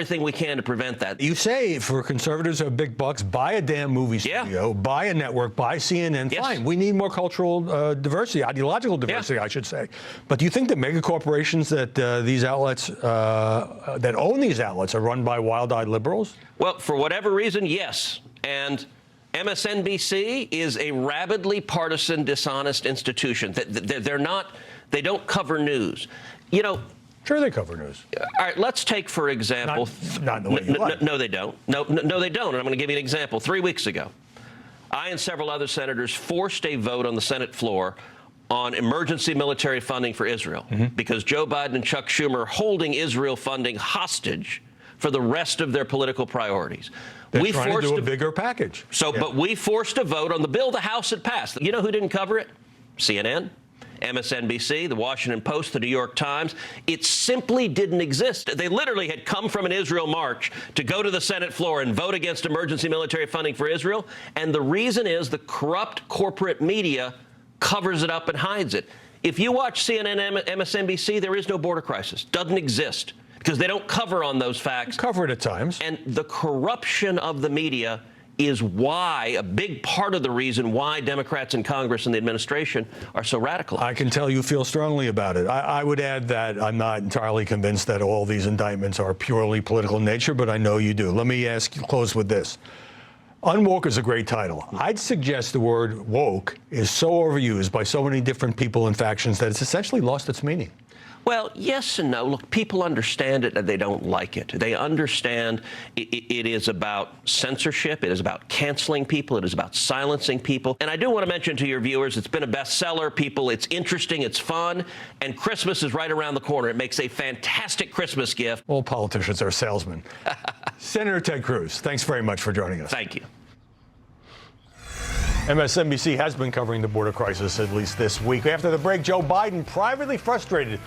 everything we can to prevent that. You say for conservatives who have big bucks, buy a damn movie studio, buy a network, buy CNN. Yes. Fine. We need more cultural diversity, ideological diversity, I should say. But do you think the mega corporations that these outlets, that own these outlets, are run by wild-eyed liberals? Well, for whatever reason, yes. And MSNBC is a rabidly partisan, dishonest institution. They're not, they don't cover news. You know, sure, they cover news. All right, let's take, for example... Not in the way you like. No, they don't. No, they don't. And I'm going to give you an example. 3 weeks ago, I and several other senators forced a vote on the Senate floor on emergency military funding for Israel because Joe Biden and Chuck Schumer are holding Israel funding hostage for the rest of their political priorities. They're trying to do a bigger package. But we forced a vote on the bill. The House had passed. You know who didn't cover it? CNN. MSNBC, the Washington Post, the New York Times. It simply didn't exist. They literally had come from an Israel march to go to the Senate floor and vote against emergency military funding for Israel. And the reason is the corrupt corporate media covers it up and hides it. If you watch CNN and MSNBC, there is no border crisis. Doesn't exist because they don't cover on those facts. Cover it at times. And the corruption of the media is why, a big part of the reason why Democrats in Congress and the administration are so radical. I can tell you feel strongly about it. I would add that I'm not entirely convinced that all these indictments are purely political in nature, but I know you do. Let me close with this. Unwoke is a great title. I'd suggest the word woke is so overused by so many different people and factions that it's essentially lost its meaning. Well, yes and no. Look, people understand it and they don't like it. They understand it is about censorship. It is about canceling people. It is about silencing people. And I do want to mention to your viewers, it's been a bestseller. People, it's interesting. It's fun. And Christmas is right around the corner. It makes a fantastic Christmas gift. All politicians are salesmen. Senator Ted Cruz, thanks very much for joining us. Thank you. MSNBC has been covering the border crisis at least this week. After the break, Joe Biden privately frustrated